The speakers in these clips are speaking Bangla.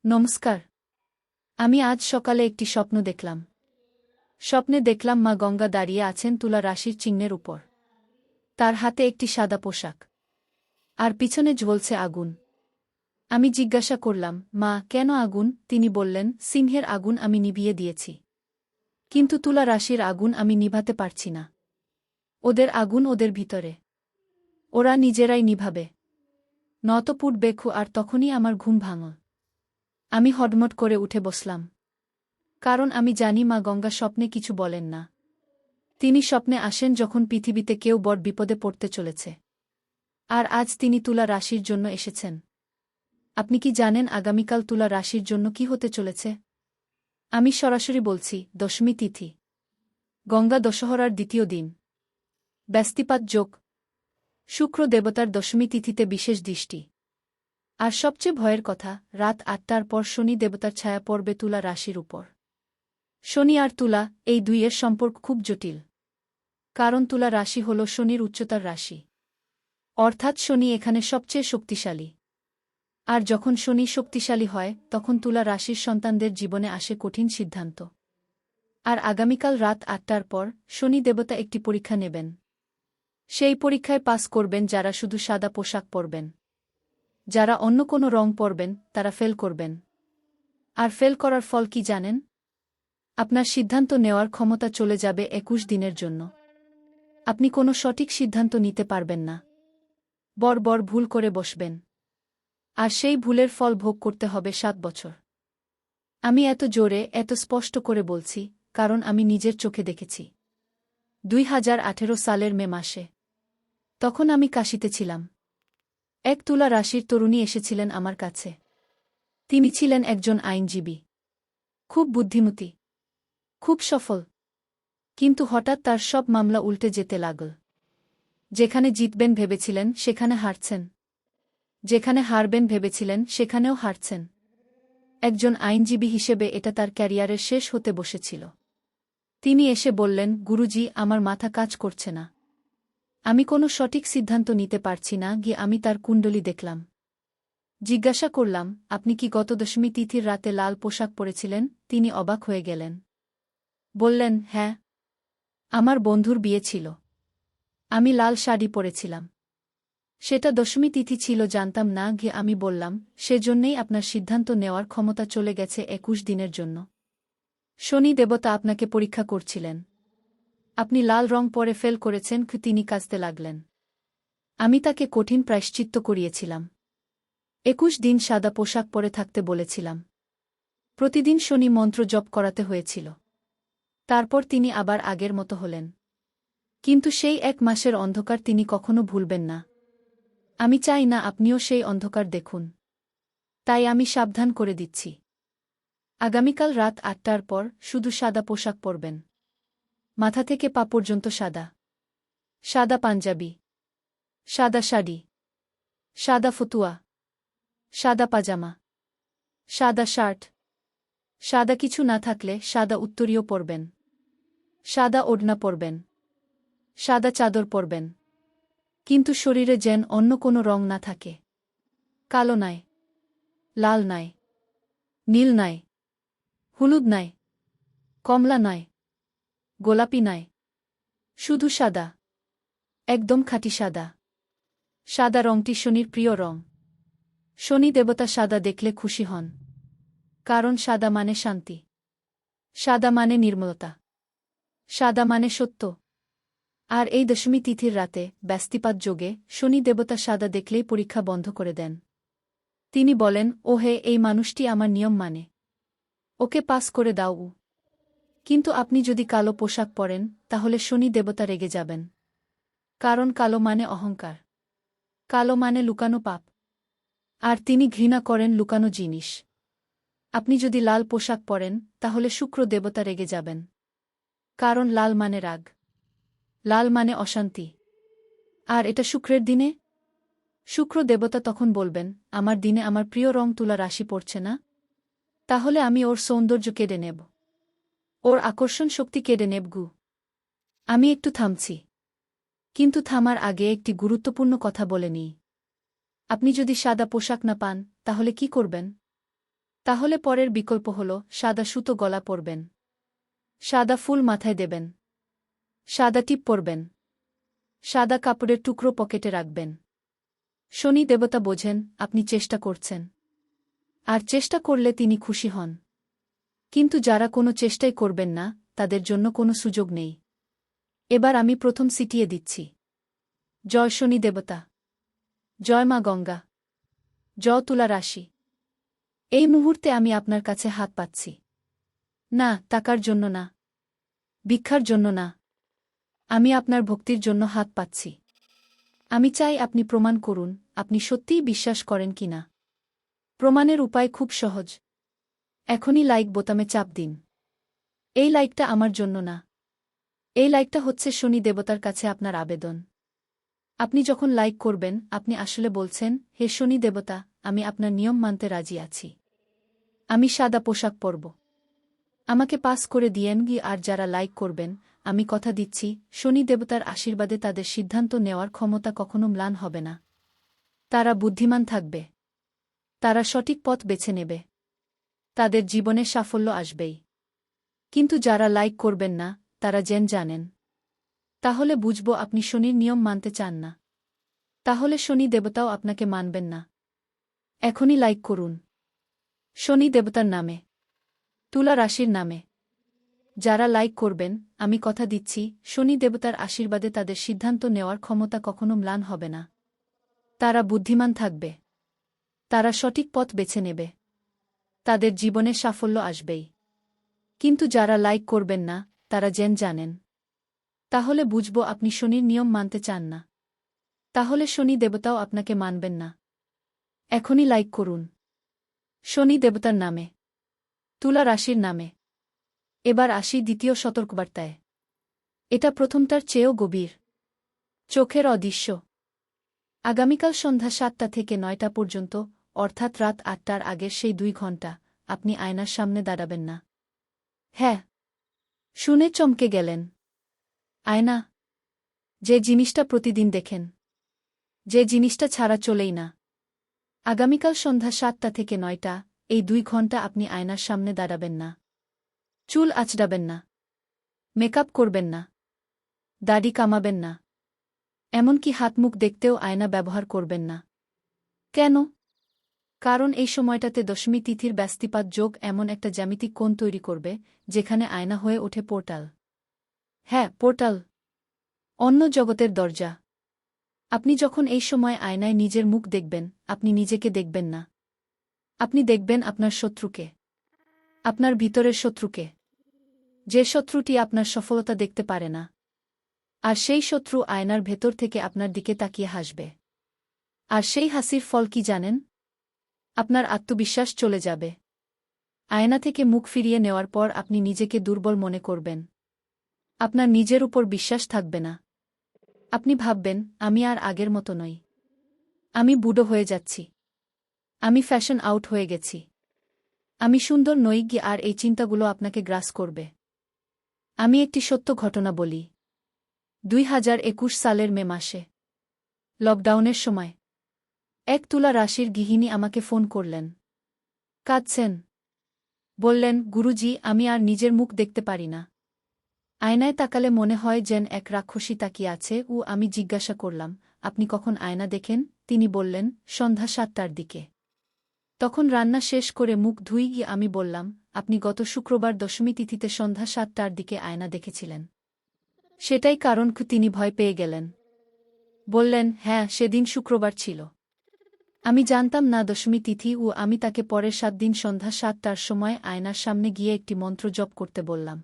নমস্কার। আমি আজ সকালে একটি স্বপ্ন দেখলাম। স্বপ্নে দেখলাম মা গঙ্গা দাঁড়িয়ে আছেন তুলা রাশির চিহ্নের উপর। তার হাতে একটি সাদা পোশাক, আর পিছনে জ্বলছে আগুন। আমি জিজ্ঞাসা করলাম, মা, কেন আগুন? তিনি বললেন, সিংহের আগুন আমি নিভিয়ে দিয়েছি, কিন্তু তুলা রাশির আগুন আমি নিভাতে পারছি না। ওদের আগুন ওদের ভিতরে, ওরা নিজেরাই নিভাবে, নত পুড়বে। আর তখনই আমার ঘুম ভাঙল। আমি হটমট করে উঠে বসলাম, কারণ আমি জানি মা গঙ্গা স্বপ্নে কিছু বলেন না। তিনি স্বপ্নে আসেন যখন পৃথিবীতে কেউ বড় বিপদে পড়তে চলেছে। আর আজ তিনি তুলা রাশির জন্য এসেছেন। আপনি কি জানেন আগামীকাল তুলা রাশির জন্য কি হতে চলেছে? আমি সরাসরি বলছি, দশমী তিথি, গঙ্গা দশহরার দ্বিতীয় দিন, ব্যস্তিপাত যোগ, শুক্র দেবতার দশমী তিথিতে বিশেষ দৃষ্টি। আর সবচেয়ে ভয়ের কথা, রাত ৮টার পর শনি দেবতার ছায়া পড়বে তুলা রাশির উপর। শনি আর তুলা, এই দুইয়ের সম্পর্ক খুব জটিল, কারণ তুলা রাশি হল শনির উচ্চতার রাশি, অর্থাৎ শনি এখানে সবচেয়ে শক্তিশালী। আর যখন শনি শক্তিশালী হয় তখন তুলা রাশির সন্তানদের জীবনে আসে কঠিন সিদ্ধান্ত। আর আগামীকাল রাত ৮টার পর শনি দেবতা একটি পরীক্ষা নেবেন। সেই পরীক্ষায় পাস করবেন যারা শুধু সাদা পোশাক পরবেন। যারা অন্য কোনো রং পরবেন তারা ফেল করবেন। আর ফেল করার ফল কি জানেন? আপনার সিদ্ধান্ত নেওয়ার ক্ষমতা চলে যাবে ২১ দিনের জন্য। আপনি কোনো সঠিক সিদ্ধান্ত নিতে পারবেন না, বড় ভুল করে বসবেন। আর সেই ভুলের ফল ভোগ করতে হবে ৭ বছর। আমি এত জোরে, এত স্পষ্ট করে বলছি, কারণ আমি নিজের চোখে দেখেছি। ২০১৮ সালের মে মাসে, তখন আমি কাশীতে ছিলাম। এক তুলা রাশির তরুণী এসেছিলেন আমার কাছে। তিনি ছিলেন একজন আইনজীবী, খুব বুদ্ধিমতী, খুব সফল। কিন্তু হঠাৎ তার সব মামলা উল্টে যেতে লাগল। যেখানে জিতবেন ভেবেছিলেন সেখানে হারছেন, যেখানে হারবেন ভেবেছিলেন সেখানেও হারছেন। একজন আইনজীবী হিসেবে এটা তার ক্যারিয়ারের শেষ হতে বসেছিল। তিনি এসে বললেন, গুরুজি, আমার মাথা কাজ করছে না। আমি কোনো সঠিক সিদ্ধান্ত নিতে পারছি না। গিয়ে আমি তার কুণ্ডলী দেখলাম। জিজ্ঞাসা করলাম, আপনি কি গত দশমী তিথির রাতে লাল পোশাক পরেছিলেন? তিনি অবাক হয়ে গেলেন। বললেন, হ্যাঁ, আমার বন্ধুর বিয়ে ছিল, আমি লাল শাড়ি পরেছিলাম। সেটা দশমী তিথি ছিল, জানতাম না। গিয়ে আমি বললাম, সেজন্যেই আপনার সিদ্ধান্ত নেওয়ার ক্ষমতা চলে গেছে ২১ দিনের জন্য। শনি দেবতা আপনাকে পরীক্ষা করছিলেন। আপনি লাল রং পরে ফেল করেছেন। তিনি কাঁদতে লাগলেন। আমি তাকে কঠিন প্রায়শ্চিত্ত করিয়েছিলাম। ২১ দিন সাদা পোশাক পরে থাকতে বলেছিলাম। প্রতিদিন শনি মন্ত্র জপ করাতে হয়েছিল। তারপর তিনি আবার আগের মতো হলেন। কিন্তু সেই ১ মাসের অন্ধকার তিনি কখনো ভুলবেন না। আমি চাই না আপনিও সেই অন্ধকার দেখুন। তাই আমি সাবধান করে দিচ্ছি, আগামীকাল রাত ৮টার পর শুধু সাদা পোশাক পরবেন। মাথা থেকে পা পর্যন্ত সাদা, সাদা পাঞ্জাবি, সাদা শাড়ি, সাদা ফতুয়া, সাদা পাজামা, সাদা শার্ট, সাদা কিছু না থাকলে সাদা উত্তরীয় পরবেন, সাদা ওড়না পরবেন, সাদা চাদর পরবেন। কিন্তু শরীরে যেন অন্য কোনো রং না থাকে। কালো নাই, লাল নাই, নীল নাই, হলুদ নাই, কমলা নয়, গোলাপি নাই, শুধু সাদা, একদম খাঁটি সাদা। সাদা রংটি শনির প্রিয় রং। শনি দেবতা সাদা দেখলে খুশি হন, কারণ সাদা মানে শান্তি, সাদা মানে নির্মলতা, সাদা মানে সত্য। আর এই দশমী তিথির রাতে ব্যস্তিপাত যোগে শনি দেবতা সাদা দেখলেই পরীক্ষা বন্ধ করে দেন। তিনি বলেন, ওহে, এই মানুষটি আমার নিয়ম মানে, ওকে পাস করে দাও। কিন্তু আপনি যদি কালো পোশাক পরেন তাহলে শনি দেবতা রেগে যাবেন, কারণ কালো মানে অহংকার, কালো মানে লুকানো পাপ। আর তিনি ঘৃণা করেন লুকানো জিনিস। আপনি যদি লাল পোশাক পরেন তাহলে শুক্র দেবতা রেগে যাবেন, কারণ লাল মানে রাগ, লাল মানে অশান্তি। আর এটা শুক্রের দিনে, শুক্র দেবতা তখন বলবেন, আমার দিনে আমার প্রিয় রং তুলা রাশি পড়ছে না, তাহলে আমি ওর সৌন্দর্য কেড়ে নেব, ওর আকর্ষণ শক্তি কেড়ে নেব। আমি একটু থামছি, কিন্তু থামার আগে একটি গুরুত্বপূর্ণ কথা বলে নিই। আপনি যদি সাদা পোশাক না পান তাহলে কি করবেন? তাহলে পরের বিকল্প হল সাদা সুতো গলা পরবেন, সাদা ফুল মাথায় দেবেন, সাদা টিপ পরবেন, সাদা কাপড়ের টুকরো পকেটে রাখবেন। শনি দেবতা বোঝেন আপনি চেষ্টা করছেন, আর চেষ্টা করলে তিনি খুশি হন। কিন্তু যারা কোনো চেষ্টাই করবেন না, তাদের জন্য কোনো সুযোগ নেই। এবার আমি প্রথম সিটিয়ে দিচ্ছি। জয় শনি দেবতা, জয় মা গঙ্গা, জয় তুলা রাশি। এই মুহূর্তে আমি আপনার কাছে হাত পাচ্ছি। না, টাকার জন্য না, ভিক্ষার জন্য না, আমি আপনার ভক্তির জন্য হাত পাচ্ছি। আমি চাই আপনি প্রমাণ করুন আপনি সত্যিই বিশ্বাস করেন কিনা। প্রমাণের উপায় খুব সহজ। এখনই লাইক বোতামে চাপ দিন। এই লাইকটা আমার জন্য না, এই লাইকটা হচ্ছে শনি দেবতার কাছে আপনার আবেদন। আপনি যখন লাইক করবেন আপনি আসলে বলছেন, হে শনি দেবতা, আমি আপনার নিয়ম মানতে রাজি আছি। আমি সাদা পোশাক পরব। আমাকে পাস করে দিয়েন গি। আর যারা লাইক করবেন, আমি কথা দিচ্ছি শনি দেবতার আশীর্বাদে তাদের সিদ্ধান্ত নেওয়ার ক্ষমতা কখনো ম্লান হবে না। তারা বুদ্ধিমান থাকবে, তারা সঠিক পথ বেছে নেবে, তাদের জীবনে সাফল্য আসবেই। কিন্তু যারা লাইক করবেন না, তারা জানেন, তাহলে বুঝব আপনি শনির নিয়ম মানতে চান না। তাহলে শনি দেবতাও আপনাকে মানবেন না। এখনই লাইক করুন। শনি দেবতার নামে, তুলা রাশির নামে। যারা লাইক করবেন, আমি কথা দিচ্ছি শনি দেবতার আশীর্বাদে তাদের সিদ্ধান্ত নেওয়ার ক্ষমতা কখনো ম্লান হবে না। তারা বুদ্ধিমান থাকবে, তারা সঠিক পথ বেছে নেবে, তাদের জীবনে সাফল্য আসবেই। কিন্তু যারা লাইক করবেন না, তারা জানেন, তাহলে বুঝব আপনি শনির নিয়ম মানতে চান না। তাহলে শনি দেবতাও আপনাকে মানবেন না। এখনই লাইক করুন। শনি দেবতার নামে, তুলা রাশির নামে। এবার আসি দ্বিতীয় সতর্কবার্তায়। এটা প্রথমটার চেয়েও গভীর। চোখের অদৃশ্য। আগামীকাল সন্ধ্যা ৭টা থেকে ৯টা পর্যন্ত, অর্থাৎ রাত ৮টার আগের সেই ২ ঘণ্টা, আপনি আয়নার সামনে দাঁড়াবেন না। হ্যাঁ, শুনে চমকে গেলেন। আয়না, যে জিনিসটা প্রতিদিন দেখেন, যে জিনিসটা ছাড়া চলেই না। আগামীকাল সন্ধ্যা ৭টা থেকে ৯টা, এই ২ ঘণ্টা আপনি আয়নার সামনে দাঁড়াবেন না। চুল আঁচড়াবেন না, মেকআপ করবেন না, দাড়ি কামাবেন না, এমনকি হাতমুখ দেখতেও আয়না ব্যবহার করবেন না। কেন? কারণ এই সময়টাতে দশমী তিথির ব্যস্তিপাত যোগ এমন একটা জ্যামিতিক কোণ তৈরি করবে, যেখানে আয়না হয়ে ওঠে পোর্টাল। হ্যাঁ, পোর্টাল, অন্য জগতের দরজা। আপনি যখন এই সময় আয়নায় নিজের মুখ দেখবেন, আপনি নিজেকে দেখবেন না। আপনি দেখবেন আপনার শত্রুকে, আপনার ভিতরের শত্রুকে, যে শত্রুটি আপনার সফলতা দেখতে পারে না। আর সেই শত্রু আয়নার ভেতর থেকে আপনার দিকে তাকিয়ে হাসবে। আর সেই হাসির ফল কি জানেন? আপনার আত্মবিশ্বাস চলে যাবে। আয়না থেকে মুখ ফিরিয়ে নেওয়ার পর আপনি নিজেকে দুর্বল মনে করবেন। আপনার নিজের উপর বিশ্বাস থাকবে না। আপনি ভাববেন, আমি আর আগের মতো নই। আমি বুড়ো হয়ে যাচ্ছি। আমি ফ্যাশন আউট হয়ে গেছি। আমি সুন্দর নই গি। আর এই চিন্তাগুলো আপনাকে গ্রাস করবে। আমি একটি সত্য ঘটনা বলি। ২০২১ সালের মে মাসে, লকডাউনের সময়, এক তুলা রাশির গৃহিণী আমাকে ফোন করলেন। কাঁদছেন। বললেন, গুরুজি, আমি আর নিজের মুখ দেখতে পারি না। আয়নায় তাকালে মনে হয় যেন এক রাক্ষসী তাকিয়ে আছে। আমি জিজ্ঞাসা করলাম, আপনি কখন আয়না দেখেন? তিনি বললেন, সন্ধ্যা ৭টার দিকে। তখন রান্না শেষ করে মুখ ধুই গিয়ে আমি বললাম, আপনি গত শুক্রবার দশমী তিথিতে সন্ধ্যা ৭টার দিকে আয়না দেখেছিলেন। সেটাই কারণ। তিনি ভয় পেয়ে গেলেন। বললেন, হ্যাঁ, সেদিন শুক্রবার ছিল। আমি জানতাম না দশমী তিথি। আমি তাকে পরের ৭ দিন সন্ধ্যা ৭টার সময় আয়নার সামনে গিয়ে একটি মন্ত্র জপ করতে বললাম।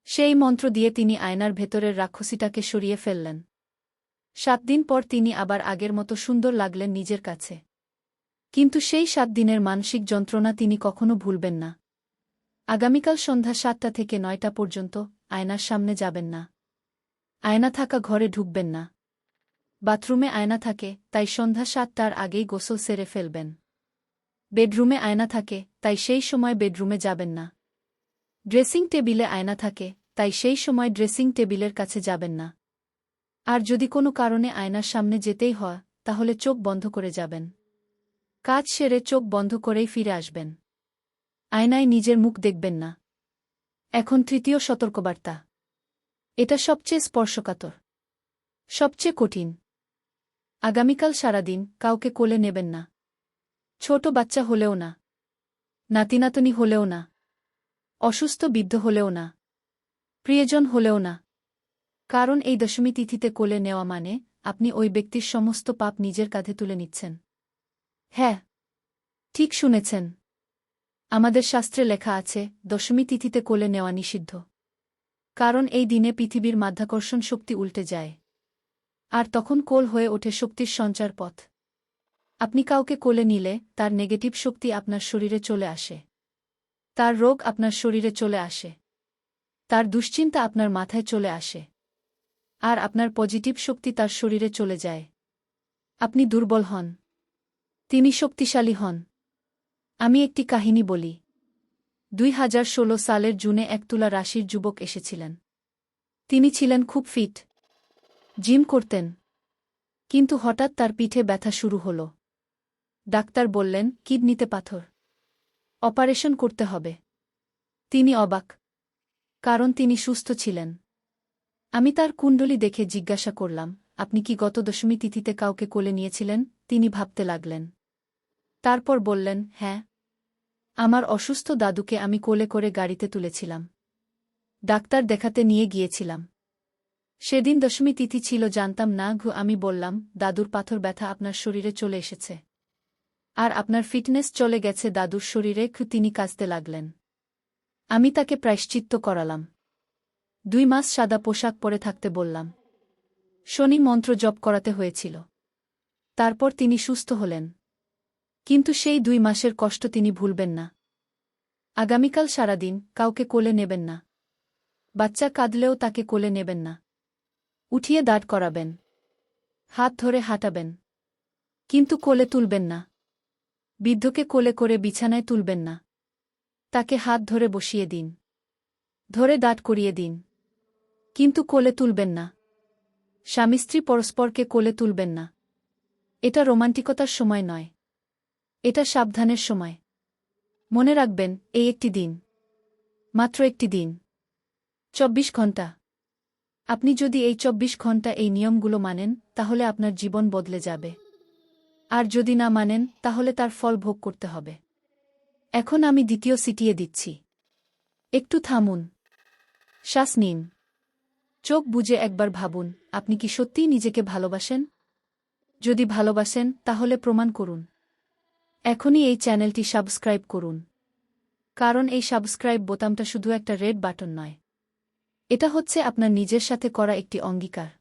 সেই মন্ত্র দিয়ে তিনি আয়নার ভেতরের রাক্ষসীটাকে সরিয়ে ফেললেন। ৭ দিন পর তিনি আবার আগের মতো সুন্দর লাগলেন নিজের কাছে। কিন্তু সেই ৭ দিনের মানসিক যন্ত্রণা তিনি কখনো ভুলবেন না। আগামীকাল সন্ধ্যা ৭টা থেকে ৯টা পর্যন্ত আয়নার সামনে যাবেন না। আয়না থাকা ঘরে ঢুকবেন না। বাথরুমে আয়না থাকে, তাই সন্ধ্যা ৭টার আগেই গোসল সেরে ফেলবেন। বেডরুমে আয়না থাকে, তাই সেই সময় বেডরুমে যাবেন না। ড্রেসিং টেবিলে আয়না থাকে, তাই সেই সময় ড্রেসিং টেবিলের কাছে যাবেন না। আর যদি কোনো কারণে আয়নার সামনে যেতেই হয়, তাহলে চোখ বন্ধ করে যাবেন। কাজ সেরে চোখ বন্ধ করেই ফিরে আসবেন। আয়নায় নিজের মুখ দেখবেন না। এখন তৃতীয় সতর্কবার্তা। এটা সবচেয়ে স্পর্শকাতর, সবচেয়ে কঠিন। আগামীকাল সারাদিন কাউকে কোলে নেবেন না। ছোট বাচ্চা হলেও না, নাতিনাতনি হলেও না, অসুস্থ বৃদ্ধ হলেও না, প্রিয়জন হলেও না। কারণ এই দশমী তিথিতে কোলে নেওয়া মানে আপনি ওই ব্যক্তির সমস্ত পাপ নিজের কাঁধে তুলে নিচ্ছেন। হ্যাঁ, ঠিক শুনেছেন। আমাদের শাস্ত্রে লেখা আছে দশমী তিথিতে কোলে নেওয়া নিষিদ্ধ। কারণ এই দিনে পৃথিবীর মাধ্যাকর্ষণ শক্তি উল্টে যায়। আর তখন কোল হয়ে ওঠে শক্তির সঞ্চার পথ। আপনি কাউকে কোলে নিলে তার নেগেটিভ শক্তি আপনার শরীরে চলে আসে। তার রোগ আপনার শরীরে চলে আসে। তার দুশ্চিন্তা আপনার মাথায় চলে আসে। আর আপনার পজিটিভ শক্তি তার শরীরে চলে যায়। আপনি দুর্বল হন, তিনি শক্তিশালী হন। আমি একটি কাহিনী বলি। 2016 সালের জুনে এক তুলা রাশির যুবক এসেছিলেন। তিনি ছিলেন খুব ফিট, জিম করতেন। কিন্তু হঠাৎ তার পিঠে ব্যথা শুরু হল। ডাক্তার বললেন কিডনিতে পাথর, অপারেশন করতে হবে। তিনি অবাক, কারণ তিনি সুস্থ ছিলেন। আমি তার কুণ্ডলী দেখে জিজ্ঞাসা করলাম, আপনি কি গত দশমী তিথিতে কাউকে কোলে নিয়েছিলেন? তিনি ভাবতে লাগলেন। তারপর বললেন, হ্যাঁ, আমার অসুস্থ দাদুকে আমি কোলে করে গাড়িতে তুলেছিলাম। ডাক্তার দেখাতে নিয়ে গিয়েছিলাম। সেদিন দশমী তিথি ছিল, জানতাম না। আমি বললাম, দাদুর পাথর ব্যথা আপনার শরীরে চলে এসেছে। আর আপনার ফিটনেস চলে গেছে দাদুর শরীরে। তিনি কাঁদতে লাগলেন। আমি তাকে প্রায়শ্চিত্ত করালাম। 2 মাস সাদা পোশাক পরে থাকতে বললাম। শনি মন্ত্র জপ করাতে হয়েছিল। তারপর তিনি সুস্থ হলেন। কিন্তু সেই 2 মাসের কষ্ট তিনি ভুলবেন না। আগামীকাল সারাদিন কাউকে কোলে নেবেন না। বাচ্চা কাঁদলেও তাকে কোলে নেবেন না। উঠিয়ে দাঁড় করাবেন, হাত ধরে হাঁটাবেন, কিন্তু কোলে তুলবেন না। বৃদ্ধকে কোলে করে বিছানায় তুলবেন না। তাকে হাত ধরে বসিয়ে দিন, ধরে দাঁড় করিয়ে দিন, কিন্তু কোলে তুলবেন না। স্বামী স্ত্রী পরস্পরকে কোলে তুলবেন না। এটা রোমান্টিকতার সময় নয়, এটা সাবধানের সময়। মনে রাখবেন, এই একটি দিন, মাত্র একটি দিন, 24 ঘণ্টা। আপনি যদি এই 24 ঘণ্টা এই নিয়মগুলো মানেন, তাহলে আপনার জীবন বদলে যাবে। আর যদি না মানেন, তাহলে তার ফল ভোগ করতে হবে। এখন আমি দ্বিতীয় সিটিয়ে দিচ্ছি। একটু থামুন, শ্বাস নিন, চোখ বুজে একবার ভাবুন, আপনি কি সত্যিই নিজেকে ভালোবাসেন? যদি ভালোবাসেন, তাহলে প্রমাণ করুন। এখনই এই চ্যানেলটি সাবস্ক্রাইব করুন। কারণ এই সাবস্ক্রাইব বোতামটা শুধু একটা রেড বাটন নয়। এটা হচ্ছে আপনার নিজের সাথে করা একটি অঙ্গীকার।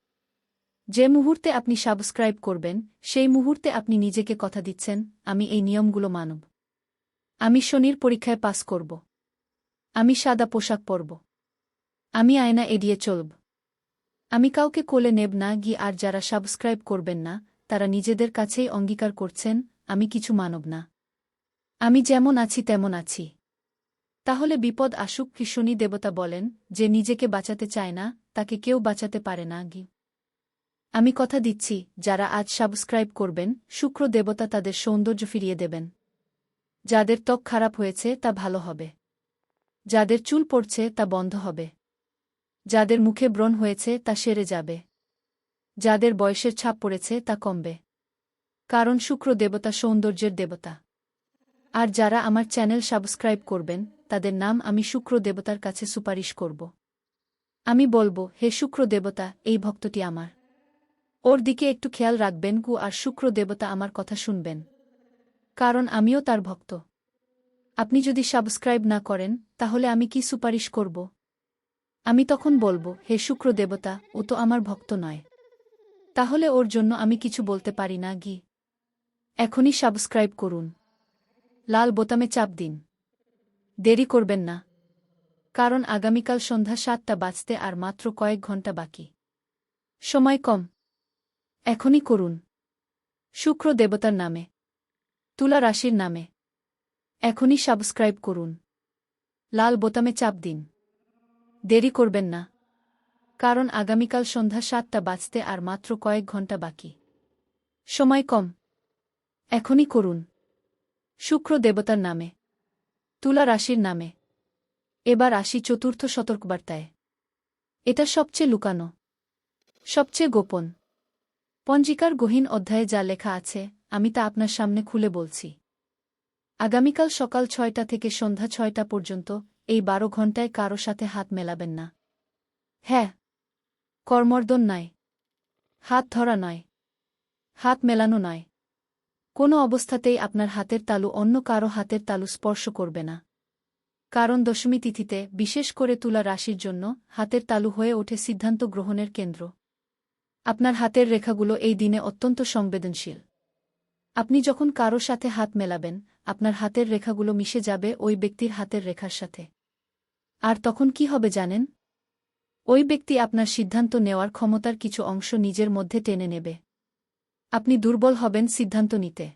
যে মুহূর্তে আপনি সাবস্ক্রাইব করবেন, সেই মুহূর্তে আপনি নিজেকে কথা দিচ্ছেন, আমি এই নিয়মগুলো মানব। আমি শনির পরীক্ষায় পাস করব। আমি সাদা পোশাক পরব। আমি আয়না এড়িয়ে চলব। আমি কাউকে কোলে নেব না। আর যারা সাবস্ক্রাইব করবেন না, তারা নিজেদের কাছেই অঙ্গীকার করছেন, আমি কিছু মানব না। আমি যেমন আছি তেমন আছি। তাহলে বিপদ আসুক। শনি দেবতা বলেন, যে নিজেকে বাঁচাতে চায় না, তাকে কেউ বাঁচাতে পারে না। আমি কথা দিচ্ছি, যারা আজ সাবস্ক্রাইব করবেন, শুক্র দেবতা তাদের সৌন্দর্য ফিরিয়ে দেবেন। যাদের ত্বক খারাপ হয়েছে তা ভালো হবে। যাদের চুল পড়ছে তা বন্ধ হবে। যাদের মুখে ব্রণ হয়েছে তা সেরে যাবে। যাদের বয়সের ছাপ পড়েছে তা কমবে। কারণ শুক্র দেবতা সৌন্দর্যের দেবতা। আর যারা আমার চ্যানেল সাবস্ক্রাইব করবেন, তাদের নাম আমি শুক্র দেবতার কাছে সুপারিশ করব। আমি বলবো, হে শুক্র দেবতা, এই ভক্তটি আমার। ওর দিকে একটু খেয়াল রাখবেন। আর শুক্র দেবতা আমার কথা শুনবেন। কারণ আমিও তার ভক্ত। আপনি যদি সাবস্ক্রাইব না করেন, তাহলে আমি কি সুপারিশ করব? আমি তখন বলবো, হে শুক্র দেবতা, ও তো আমার ভক্ত নয়। তাহলে ওর জন্য আমি কিছু বলতে পারি না। এখনই সাবস্ক্রাইব করুন। লাল বোতামে চাপ দিন। দেরি করবেন না। কারণ আগামীকাল সন্ধ্যা 7টা বাজতে আর মাত্র কয়েক ঘন্টা বাকি। সময় কম। এখনই করুন। শুক্র দেবতার নামে, তুলা রাশির নামে। এখনই সাবস্ক্রাইব করুন। লাল বোতামে চাপ দিন। দেরি করবেন না। কারণ আগামীকাল সন্ধ্যা 7টা বাজতে আর মাত্র কয়েক ঘন্টা বাকি। সময় কম। এখনই করুন। শুক্র দেবতার নামে, তুলা রাশির নামে। এবার আসি চতুর্থ সতর্কবার্তায়। এটা সবচেয়ে লুকানো, সবচেয়ে গোপন। পঞ্জিকার গহীন অধ্যায়ে যা লেখা আছে আমি তা আপনার সামনে খুলে বলছি। আগামীকাল সকাল ৬টা থেকে সন্ধ্যা ৬টা পর্যন্ত এই ১২ ঘণ্টায় কারো সাথে হাত মেলাবেন না। হ্যাঁ, করমর্দন নয়, হাত ধরা নয়, হাত মেলানো নয়। কোনো অবস্থাতেই আপনার হাতের তালু অন্য কারো হাতের তালু স্পর্শ করবে না। কারণ দশমী তিথিতে, বিশেষ করে তুলা রাশির জন্য, হাতের তালু হয়ে ওঠে সিদ্ধান্ত গ্রহণের কেন্দ্র। আপনার হাতের রেখাগুলো এই দিনে অত্যন্ত সংবেদনশীল। আপনি যখন কারো সাথে হাত মেলাবেন, আপনার হাতের রেখাগুলো মিশে যাবে ওই ব্যক্তির হাতের রেখার সাথে। আর তখন কি হবে জানেন? ওই ব্যক্তি আপনার সিদ্ধান্ত নেওয়ার ক্ষমতার কিছু অংশ নিজের মধ্যে টেনে নেবে। আপনি দুর্বল হবেন সিদ্ধান্ত নিতে।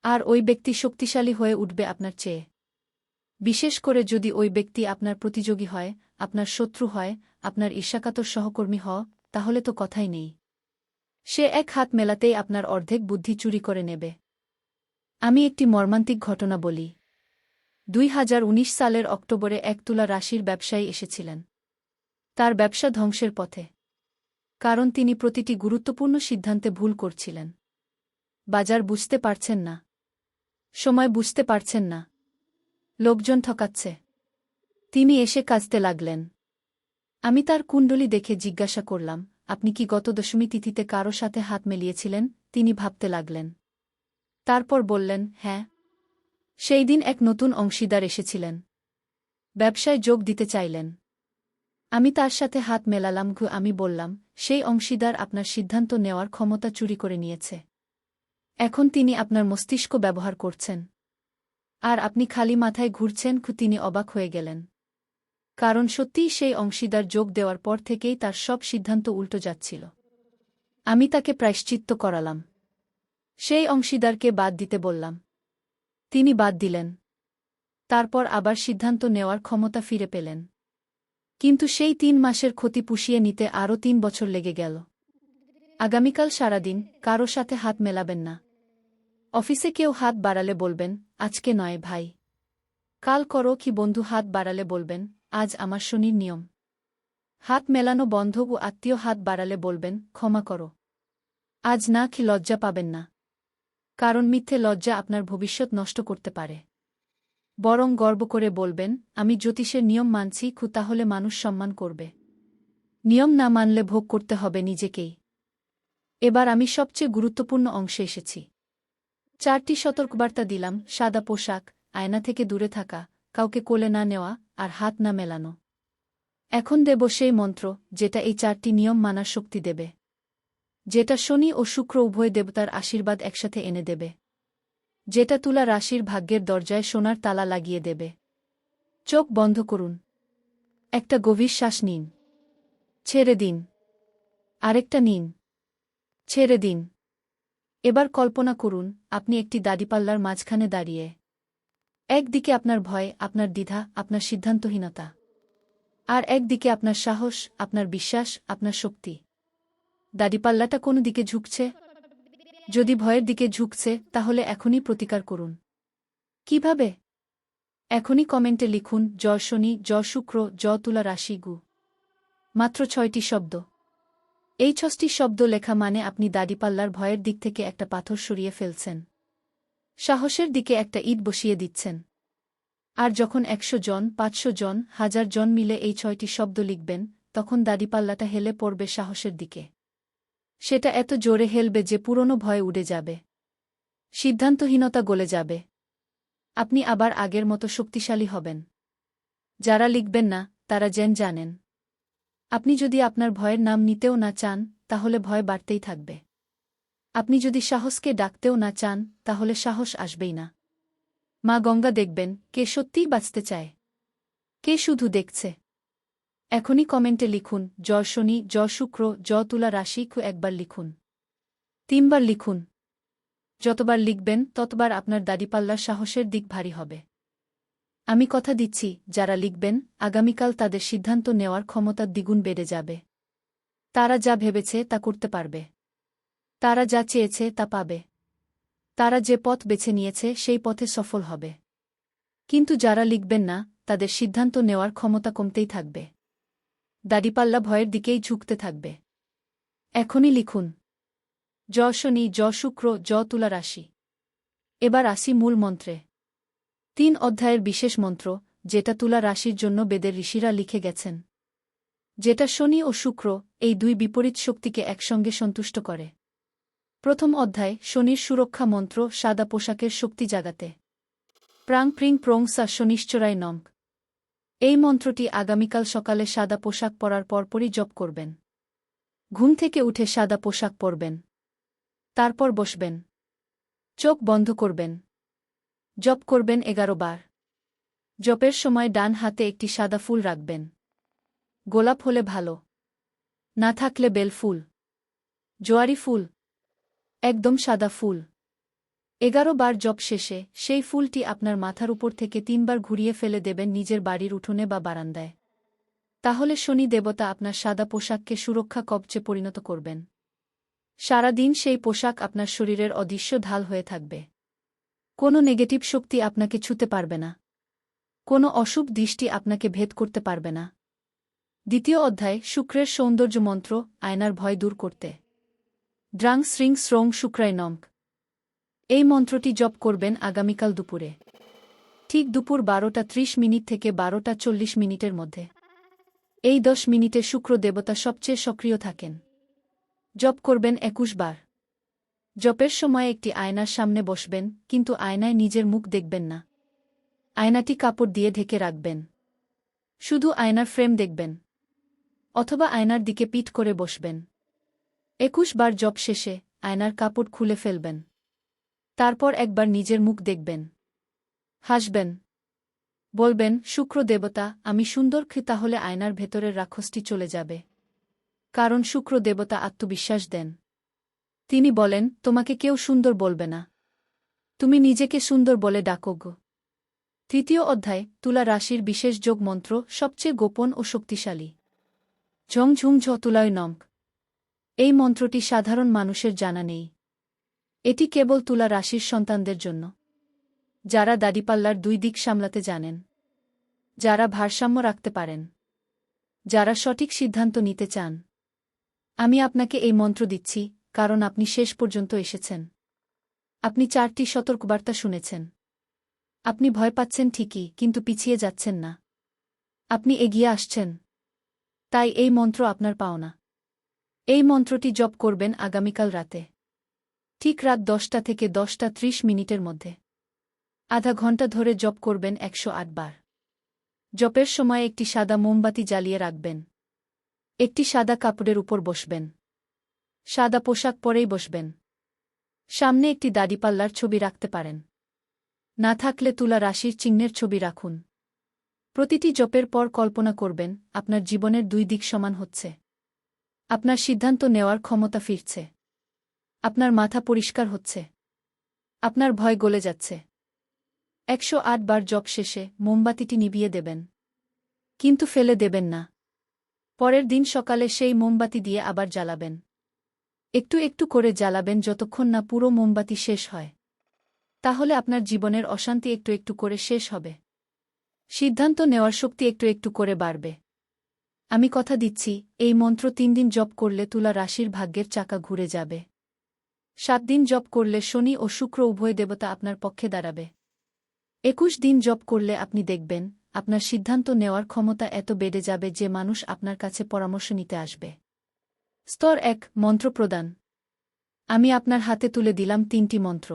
আর ওই ব্যক্তি শক্তিশালী হয়ে উঠবে আপনার চেয়ে। বিশেষ করে যদি ওই ব্যক্তি আপনার প্রতিযোগী হয়, আপনার শত্রু হয়, আপনার ঈর্ষাকাতর সহকর্মী হয়, তাহলে তো কথাই নেই। সে এক হাত মেলাতেই আপনার অর্ধেক বুদ্ধি চুরি করে নেবে। আমি একটি মর্মান্তিক ঘটনা বলি। ২০১৯ সালের অক্টোবরে এক তুলা রাশির ব্যবসায়ী এসেছিলেন। তার ব্যবসা ধ্বংসের পথে। কারণ তিনি প্রতিটি গুরুত্বপূর্ণ সিদ্ধান্তে ভুল করছিলেন। বাজার বুঝতে পারছেন না, সময় বুঝতে পারছেন না, লোকজন ঠকাচ্ছে। তিনি এসে কাজতে লাগলেন। আমি তার কুণ্ডলী দেখে জিজ্ঞাসা করলাম, আপনি কি গত দশমী তিথিতে কারো সাথে হাত মেলিয়েছিলেন? তিনি ভাবতে লাগলেন। তারপর বললেন, হ্যাঁ। সেই দিন এক নতুন অংশীদার এসেছিলেন। ব্যবসায় যোগ দিতে চাইলেন। আমি তার সাথে হাত মেলালাম। আমি বললাম, সেই অংশীদার আপনার সিদ্ধান্ত নেওয়ার ক্ষমতা চুরি করে নিয়েছে। এখন তিনি আপনার মস্তিষ্ক ব্যবহার করছেন। আর আপনি খালি মাথায় ঘুরছেন। তিনি অবাক হয়ে গেলেন। কারণ সত্যিই সেই অংশীদার যোগ দেওয়ার পর থেকেই তার সব সিদ্ধান্ত উল্টো যাচ্ছিল। আমি তাকে প্রায়শ্চিত্ত করালাম। সেই অংশীদারকে বাদ দিতে বললাম। তিনি বাদ দিলেন। তারপর আবার সিদ্ধান্ত নেওয়ার ক্ষমতা ফিরে পেলেন। কিন্তু সেই ৩ মাসের ক্ষতি পুষিয়ে নিতে আরও ৩ বছর লেগে গেল। আগামীকাল সারাদিন কারো সাথে হাত মেলাবেন না। অফিসে কেউ হাত বাড়ালে বলবেন, আজকে নয় ভাই, কাল করো। কি বন্ধু হাত বাড়ালে বলবেন, আজ আমার শনির নিয়ম। হাত মেলানো বন্ধ ও আত্মীয় হাত বাড়ালে বলবেন, ক্ষমা করো, আজ না। কি লজ্জা পাবেন না। কারণ মিথ্যে লজ্জা আপনার ভবিষ্যৎ নষ্ট করতে পারে। বরং গর্ব করে বলবেন, আমি জ্যোতিষের নিয়ম মানছি। তাহলে মানুষ সম্মান করবে। নিয়ম না মানলে ভোগ করতে হবে নিজেকেই। এবার আমি সবচেয়ে গুরুত্বপূর্ণ অংশে এসেছি। ৪টি সতর্কবার্তা দিলাম: সাদা পোশাক, আয়না থেকে দূরে থাকা, কাউকে কোলে না নেওয়া, আর হাত না মেলানো। এখন দেব সেই মন্ত্র যেটা এই ৪টি নিয়ম মানার শক্তি দেবে। যেটা শনি ও শুক্র উভয় দেবতার আশীর্বাদ একসাথে এনে দেবে। যেটা তুলা রাশির ভাগ্যের দরজায় সোনার তালা লাগিয়ে দেবে। চোখ বন্ধ করুন। একটা গভীর শ্বাস নিন। ছেড়ে দিন। আরেকটা নিন। ছেড়ে দিন। এবার কল্পনা করুন, আপনি একটি দাঁড়িপাল্লার মাঝখানে দাঁড়িয়ে। একদিকে আপনার ভয়, আপনার দ্বিধা, আপনার সিদ্ধান্তহীনতা। আর একদিকে আপনার সাহস, আপনার বিশ্বাস, আপনার শক্তি। দাঁড়িপাল্লাটা কোন দিকে ঝুঁকছে? যদি ভয়ের দিকে ঝুঁকছে, তাহলে এখনই প্রতিকার করুন। কিভাবে? এখনই কমেন্টে লিখুন, জয় শনি, জয় শুক্র, জয় তুলা রাশি গু। মাত্র ৬টি শব্দ। এই ৬টি শব্দ লেখা মানে আপনি দাঁড়িপাল্লার ভয়ের দিক থেকে একটা পাথর সরিয়ে ফেলছেন। সাহসের দিকে একটা ইট বসিয়ে দিচ্ছেন। আর যখন ১০০ জন, ৫০০ জন, ১০০০ জন মিলে এই ৬টি শব্দ লিখবেন, তখন দাঁড়িপাল্লাটা হেলে পড়বে সাহসের দিকে। সেটা এত জোরে হেলবে যে পুরনো ভয় উড়ে যাবে। সিদ্ধান্তহীনতা গলে যাবে। আপনি আবার আগের মতো শক্তিশালী হবেন। যারা লিখবেন না, তারা জানেন, আপনি যদি আপনার ভয়ের নাম নিতেও না চান, তাহলে ভয় বাড়তেই থাকবে। আপনি যদি সাহসকে ডাকতেও না চান, তাহলে সাহস আসবেই না। মা গঙ্গা দেখবেন, কে সত্যিই বাঁচতে চায়, কে শুধু দেখছে। এখনই কমেন্টে লিখুন, জয় শনি, জয় শুক্র, জয় তুলা রাশি। একবার লিখুন। ৩ বার লিখুন। যতবার লিখবেন, ততবার আপনার দাঁড়িপাল্লার সাহসের দিক ভারী হবে। আমি কথা দিচ্ছি, যারা লিখবেন, আগামীকাল তাদের সিদ্ধান্ত নেওয়ার ক্ষমতা দ্বিগুণ বেড়ে যাবে। তারা যা ভেবেছে তা করতে পারবে। তারা যা চেয়েছে তা পাবে। তারা যে পথ বেছে নিয়েছে সেই পথে সফল হবে। কিন্তু যারা লিখবেন না তাদের সিদ্ধান্ত নেওয়ার ক্ষমতা কমতেই থাকবে। দাড়িপাল্লা ভয়ের দিকেই ঝুঁকতে থাকবে। এখনই লিখুন জ শনি, জ শুক্র, জ তুলা রাশি। এবার আসি মূল মন্ত্রে। ৩ অধ্যায়ের বিশেষ মন্ত্র, যেটা তুলা রাশির জন্য বেদের ঋষিরা লিখে গেছেন, যেটা শনি ও শুক্র এই দুই বিপরীত শক্তিকে একসঙ্গে সন্তুষ্ট করে। প্রথম অধ্যায়, শনির সুরক্ষা মন্ত্র, সাদা পোশাকের শক্তি জাগাতে। প্রাং প্রিং প্রং সা শনিশ্চরায় নম। এই মন্ত্রটি আগামীকাল সকালে সাদা পোশাক পরার পরপরই জপ করবেন। ঘুম থেকে উঠে সাদা পোশাক পরবেন। তারপর বসবেন। চোখ বন্ধ করবেন। জপ করবেন 11 বার। জপের সময় ডান হাতে একটি সাদা ফুল রাখবেন। গোলাপ হলে ভালো, না থাকলে বেল ফুল, জোয়ারি ফুল, একদম সাদা ফুল। 11 বার জপ শেষে সেই ফুলটি আপনার মাথার উপর থেকে 3 বার ঘুরিয়ে ফেলে দেবেন নিজের বাড়ির উঠোনে বা বারান্দায়। তাহলে শনি দেবতা আপনার সাদা পোশাককে সুরক্ষা কবচে পরিণত করবেন। সারাদিন সেই পোশাক আপনার শরীরের অদৃশ্য ঢাল হয়ে থাকবে। কোনো নেগেটিভ শক্তি আপনাকে ছুতে পারবে না। কোনো অশুভ দৃষ্টি আপনাকে ভেদ করতে পারবে না। দ্বিতীয় অধ্যায়, শুক্রের সৌন্দর্য মন্ত্র, আয়নার ভয় দূর করতে। ড্রাং শ্রিং শ্রং শুক্রায় নমঃ। এই মন্ত্রটি জপ করবেন আগামীকাল দুপুরে, ঠিক দুপুর 12:30 থেকে 12:40 মধ্যে। এই 10 মিনিটে শুক্র দেবতা সবচেয়ে সক্রিয় থাকেন। জপ করবেন 21 বার। জপের সময় একটি আয়নার সামনে বসবেন, কিন্তু আয়নায় নিজের মুখ দেখবেন না। আয়নাটি কাপড় দিয়ে ঢেকে রাখবেন। শুধু আয়নার ফ্রেম দেখবেন, অথবা আয়নার দিকে পিঠ করে বসবেন। 21 বার জপ শেষে আয়নার কাপড় খুলে ফেলবেন। তারপর একবার নিজের মুখ দেখবেন। হাসবেন। বলবেন, শুক্র দেবতা, আমি সুন্দর। তাহলে আয়নার ভেতরের রাক্ষসটি চলে যাবে। কারণ শুক্র দেবতা আত্মবিশ্বাস দেন। তিনি বলেন, তোমাকে কেউ সুন্দর বলবে না, তুমি নিজেকে সুন্দর বলে ডাকো গো। তৃতীয় অধ্যায়, তুলা রাশির বিশেষ যোগ মন্ত্র, সবচেয়ে গোপন ও শক্তিশালী। ঝং ঝুং ঝ তুলায় নমঃ। এই মন্ত্রটি সাধারণ মানুষের জানা নেই। এটি কেবল তুলা রাশির সন্তানদের জন্য, যারা দাড়িপাল্লার 2 দিক সামলাতে জানেন, যারা ভারসাম্য রাখতে পারেন, যারা সঠিক সিদ্ধান্ত নিতে চান। আমি আপনাকে এই মন্ত্র দিচ্ছি, কারণ আপনি শেষ পর্যন্ত এসেছেন। আপনি 4টি সতর্কবার্তা শুনেছেন। আপনি ভয় পাচ্ছেন ঠিকই, কিন্তু পিছিয়ে যাচ্ছেন না। আপনি এগিয়ে আসছেন। তাই এই মন্ত্র আপনার পাওনা। এই মন্ত্রটি জপ করবেন আগামীকাল রাতে, ঠিক রাত 10টা থেকে 10:30 মধ্যে। আধা ঘণ্টা ধরে জপ করবেন 108 বার। জপের সময় একটি সাদা মোমবাতি জ্বালিয়ে রাখবেন। একটি সাদা কাপড়ের উপর বসবেন। সাদা পোশাক পরেই বসবেন। সামনে একটি দাড়িপাল্লার ছবি রাখতে পারেন। না থাকলে তুলা রাশির চিহ্নের ছবি রাখুন। প্রতিটি জপের পর কল্পনা করবেন, আপনার জীবনের 2 দিক সমান হচ্ছে। আপনার সিদ্ধান্ত নেওয়ার ক্ষমতা ফিরছে। আপনার মাথা পরিষ্কার হচ্ছে। আপনার ভয় গলে যাচ্ছে। 108 বার জপ শেষে মোমবাতিটি নিভিয়ে দেবেন। কিন্তু ফেলে দেবেন না। পরের দিন সকালে সেই মোমবাতি দিয়ে আবার জ্বালাবেন। একটু একটু করে জ্বালাবেন যতক্ষণ না পুরো মোমবাতি শেষ হয়। তাহলে আপনার জীবনের অশান্তি একটু একটু করে শেষ হবে। সিদ্ধান্ত নেওয়ার শক্তি একটু একটু করে বাড়বে। আমি কথা দিচ্ছি, এই মন্ত্র 3 দিন জপ করলে তুলা রাশির ভাগ্যের চাকা ঘুরে যাবে। 7 দিন জপ করলে শনি ও শুক্র উভয় দেবতা আপনার পক্ষে দাঁড়াবে। 21 দিন জপ করলে আপনি দেখবেন, আপনার সিদ্ধান্ত নেওয়ার ক্ষমতা এত বেড়ে যাবে যে মানুষ আপনার কাছে পরামর্শ নিতে আসবে। স্তর 1, মন্ত্র প্রদান। আমি আপনার হাতে তুলে দিলাম 3টি মন্ত্র।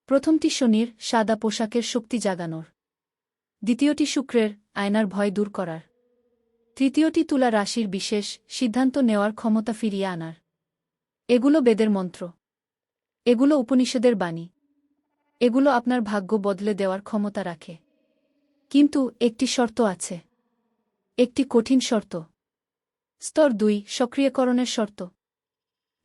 প্রথমটি শনির, সাদা পোশাকের শক্তি জাগানোর। দ্বিতীয়টি শুক্রের, আয়নার ভয় দূর করার। তৃতীয়টি তুলা রাশির বিশেষ, সিদ্ধান্ত নেওয়ার ক্ষমতা ফিরিয়ে আনার। এগুলো বেদের মন্ত্র। এগুলো উপনিষদের বাণী। এগুলো আপনার ভাগ্য বদলে দেওয়ার ক্ষমতা রাখে। কিন্তু একটি শর্ত আছে। একটি কঠিন শর্ত। স্তর 2, সক্রিয়করণের শর্ত।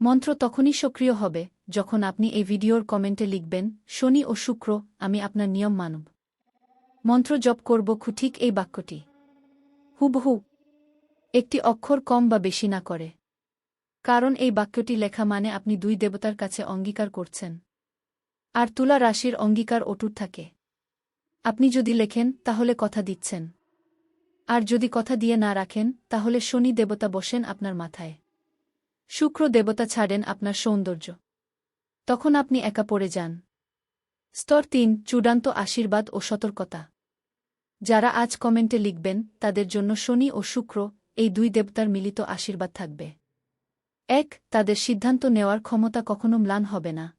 মন্ত্র তখনই সক্রিয় হবে যখন আপনি এই ভিডিওর কমেন্টে লিখবেন, শনি ও শুক্র, আমি আপনার নিয়ম মানব। মন্ত্র জপ করব ঠিক এই বাক্যটি, হুবহু, একটি অক্ষর কম বা বেশি না করে। কারণ এই বাক্যটি লেখা মানে আপনি 2 দেবতার কাছে অঙ্গীকার করছেন। আর তুলা রাশির অঙ্গীকার অটুট থাকে। আপনি যদি লেখেন তাহলে কথা দিচ্ছেন। আর যদি কথা দিয়ে না রাখেন তাহলে শনি দেবতা বসেন আপনার মাথায়। শুক্র দেবতা ছাড়েন আপনার সৌন্দর্য। তখন আপনি একা পড়ে যান। স্তর ৩ চূড়ান্ত আশীর্বাদ ও সতর্কতা। যারা আজ কমেন্টে লিখবেন তাদের জন্য শনি ও শুক্র এই দুই দেবতার মিলিত আশীর্বাদ থাকবে। ১ তাদের সিদ্ধান্ত নেওয়ার ক্ষমতা কখনো ম্লান হবে না।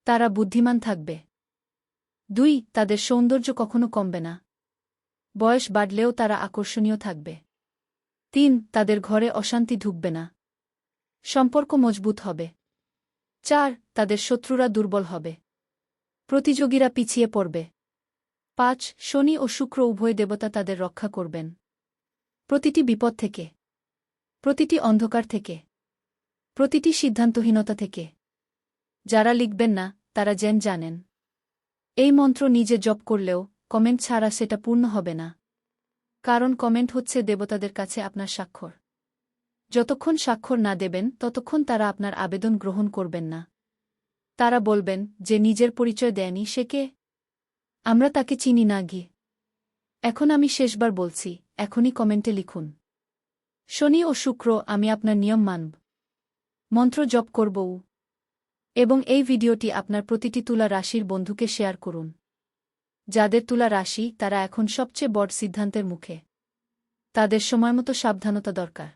তারা বুদ্ধিমান থাকবে। ২ তাদের সৌন্দর্য কখনো কমবে না। বয়স বাড়লেও তারা আকর্ষণীয় থাকবে। ৩ তাদের ঘরে অশান্তি ঢুকবে না। সম্পর্ক মজবুত হবে। ৪ তাদের শত্রুরা দুর্বল হবে। প্রতিযোগীরা পিছিয়ে পড়বে। ৫ শনি ও শুক্র উভয় দেবতা তাদের রক্ষা করবেন। প্রতিটি বিপদ থেকে, প্রতিটি অন্ধকার থেকে, প্রতিটি সিদ্ধান্তহীনতা থেকে। যারা লিখবেন না তারা জানেন এই মন্ত্র নিজে জপ করলেও কমেন্ট ছাড়া সেটা পূর্ণ হবে না। কারণ কমেন্ট হচ্ছে দেবতাদের কাছে আপনার স্বাক্ষর। যতক্ষণ স্বাক্ষর না দেবেন ততক্ষণ তারা আপনার আবেদন গ্রহণ করবেন না। তারা বলবেন যে নিজের পরিচয় দেয়নি সে কে? আমরা তাকে চিনি না গিয়ে। এখন আমি শেষবার বলছি, এখনই কমেন্টে লিখুন শনি ও শুক্র আমি আপনার নিয়ম মানব। মন্ত্র জপ করবও। এবং এই ভিডিওটি আপনার প্রতিটি তুলা রাশির বন্ধুকে শেয়ার করুন। যাদের তুলা রাশি তারা এখন সবচেয়ে বড় সিদ্ধান্তের মুখে। তাদের সময়মতো সাবধানতা দরকার।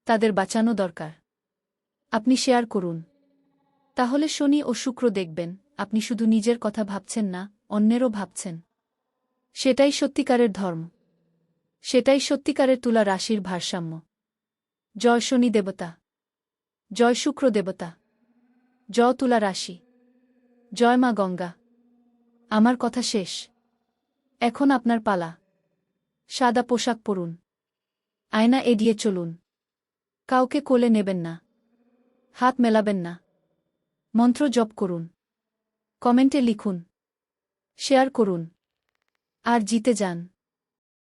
তাদের বাঁচানো দরকার। আপনি শেয়ার করুন। তাহলে শনি ও শুক্র দেখবেন আপনি শুধু নিজের কথা ভাবছেন না, অন্যেরও ভাবছেন। সেটাই সত্যিকারের ধর্ম। সেটাই সত্যিকারের তুলা রাশির ভারসাম্য। জয় শনি দেবতা। জয় শুক্র দেবতা। জয় তুলা রাশি। জয় মা গঙ্গা। আমার কথা শেষ। এখন আপনার পালা। সাদা পোশাক পরুন। আয়না এড়িয়ে চলুন। কাউকে কোলে নেবেন না। হাত মেলাবেন না। মন্ত্র জপ করুন। কমেন্টে লিখুন। শেয়ার করুন। আর জিতে যান।